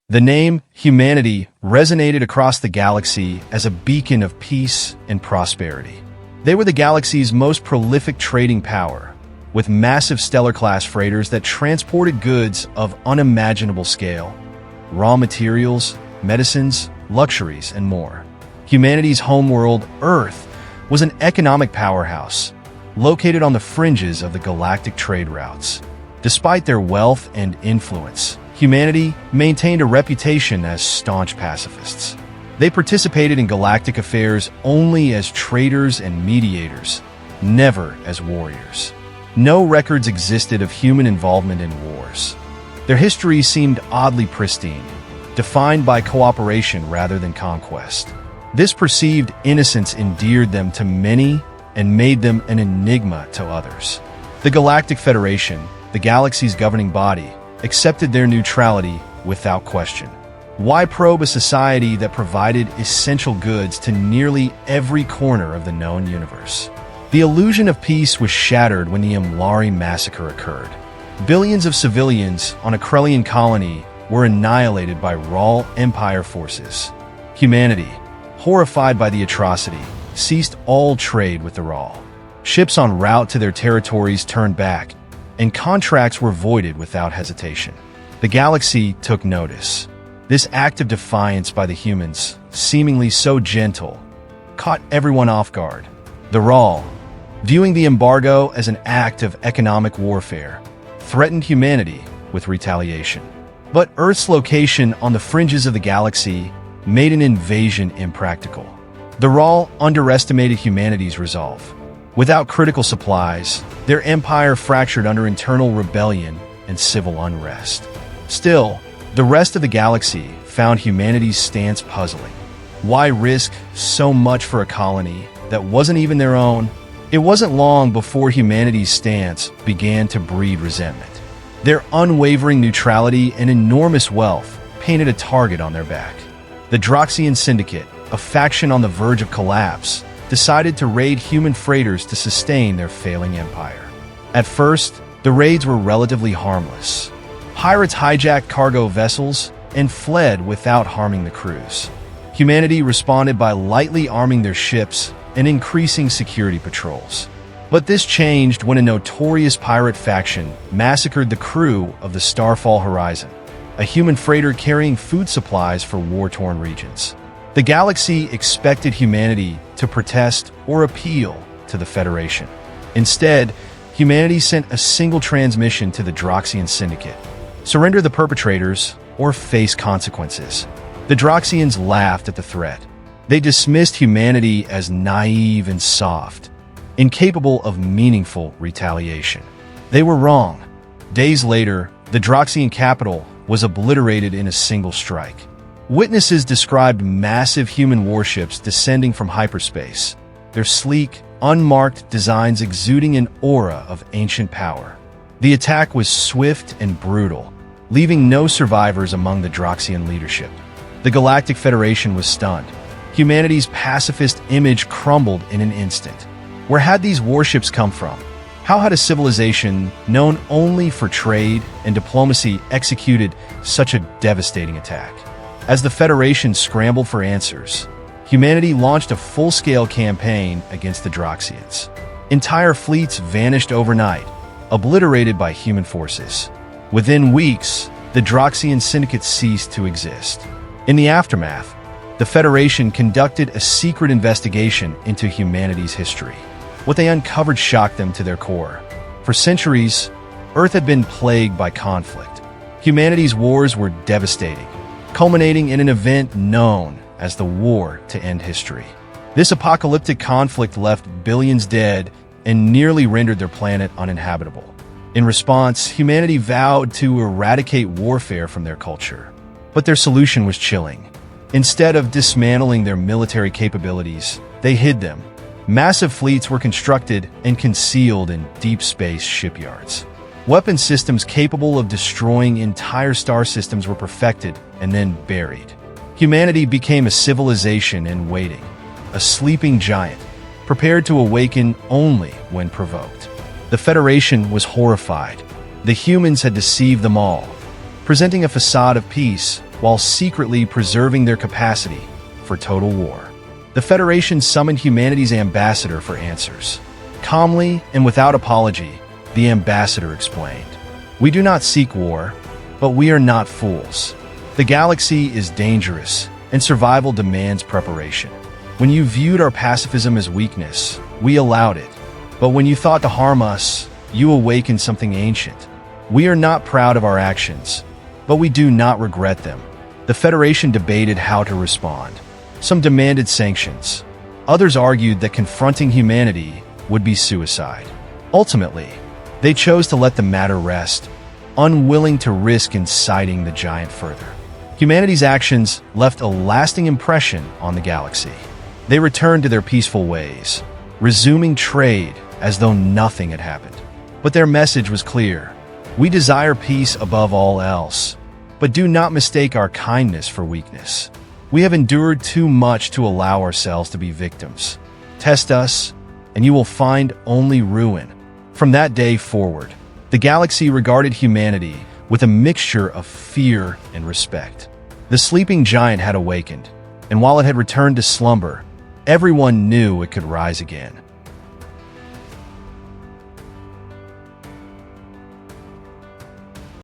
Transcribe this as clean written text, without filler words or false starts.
The name humanity resonated across the galaxy as a beacon of peace and prosperity. They were the galaxy's most prolific trading power, with massive stellar-class freighters that transported goods of unimaginable scale, raw materials, medicines, luxuries, and more. Humanity's homeworld, Earth, was an economic powerhouse, located on the fringes of the galactic trade routes. Despite their wealth and influence, humanity maintained a reputation as staunch pacifists. They participated in galactic affairs only as traders and mediators, never as warriors. No records existed of human involvement in wars. Their history seemed oddly pristine, defined by cooperation rather than conquest. This perceived innocence endeared them to many and made them an enigma to others. The Galactic Federation, the galaxy's governing body, accepted their neutrality without question. Why probe a society that provided essential goods to nearly every corner of the known universe? The illusion of peace was shattered when the Imlari massacre occurred. Billions of civilians on a Krellian colony were annihilated by raw Empire forces. Humanity, horrified by the atrocity, ceased all trade with the Raw. Ships en route to their territories turned back, and contracts were voided without hesitation. The galaxy took notice. This act of defiance by the humans, seemingly so gentle, caught everyone off guard. The Raw, viewing the embargo as an act of economic warfare, threatened humanity with retaliation. But Earth's location on the fringes of the galaxy made an invasion impractical. The Raw underestimated humanity's resolve. Without critical supplies, their empire fractured under internal rebellion and civil unrest. Still, the rest of the galaxy found humanity's stance puzzling. Why risk so much for a colony that wasn't even their own? It wasn't long before humanity's stance began to breed resentment. Their unwavering neutrality and enormous wealth painted a target on their back. The Droxian Syndicate, a faction on the verge of collapse, decided to raid human freighters to sustain their failing empire. At first, the raids were relatively harmless. Pirates hijacked cargo vessels and fled without harming the crews. Humanity responded by lightly arming their ships and increasing security patrols. But this changed when a notorious pirate faction massacred the crew of the Starfall Horizon, a human freighter carrying food supplies for war-torn regions. The galaxy expected humanity to protest or appeal to the Federation. Instead, humanity sent a single transmission to the Droxian Syndicate: surrender the perpetrators or face consequences. The Droxians laughed at the threat. They dismissed humanity as naive and soft, incapable of meaningful retaliation. They were wrong. Days later, the Droxian capital was obliterated in a single strike. Witnesses described massive human warships descending from hyperspace, their sleek, unmarked designs exuding an aura of ancient power. The attack was swift and brutal, leaving no survivors among the Droxian leadership. The Galactic Federation was stunned. Humanity's pacifist image crumbled in an instant. Where had these warships come from? How had a civilization known only for trade and diplomacy executed such a devastating attack? As the Federation scrambled for answers, humanity launched a full-scale campaign against the Droxians. Entire fleets vanished overnight, obliterated by human forces. Within weeks, the Droxian Syndicate ceased to exist. In the aftermath, the Federation conducted a secret investigation into humanity's history. What they uncovered shocked them to their core. For centuries, Earth had been plagued by conflict. Humanity's wars were devastating, culminating in an event known as the War to End History. This apocalyptic conflict left billions dead and nearly rendered their planet uninhabitable. In response, humanity vowed to eradicate warfare from their culture. But their solution was chilling. Instead of dismantling their military capabilities, they hid them. Massive fleets were constructed and concealed in deep space shipyards. Weapon systems capable of destroying entire star systems were perfected and then buried. Humanity became a civilization in waiting, a sleeping giant, prepared to awaken only when provoked. The Federation was horrified. The humans had deceived them all, presenting a facade of peace while secretly preserving their capacity for total war. The Federation summoned humanity's ambassador for answers. Calmly and without apology, the ambassador explained, "We do not seek war, but we are not fools. The galaxy is dangerous, and survival demands preparation. When you viewed our pacifism as weakness, we allowed it. But when you thought to harm us, you awakened something ancient. We are not proud of our actions, but we do not regret them." The Federation debated how to respond. Some demanded sanctions. Others argued that confronting humanity would be suicide. Ultimately, they chose to let the matter rest, unwilling to risk inciting the giant further. Humanity's actions left a lasting impression on the galaxy. They returned to their peaceful ways, resuming trade as though nothing had happened. But their message was clear. We desire peace above all else, but do not mistake our kindness for weakness. We have endured too much to allow ourselves to be victims. Test us, and you will find only ruin. From that day forward, the galaxy regarded humanity with a mixture of fear and respect. The sleeping giant had awakened, and while it had returned to slumber, everyone knew it could rise again.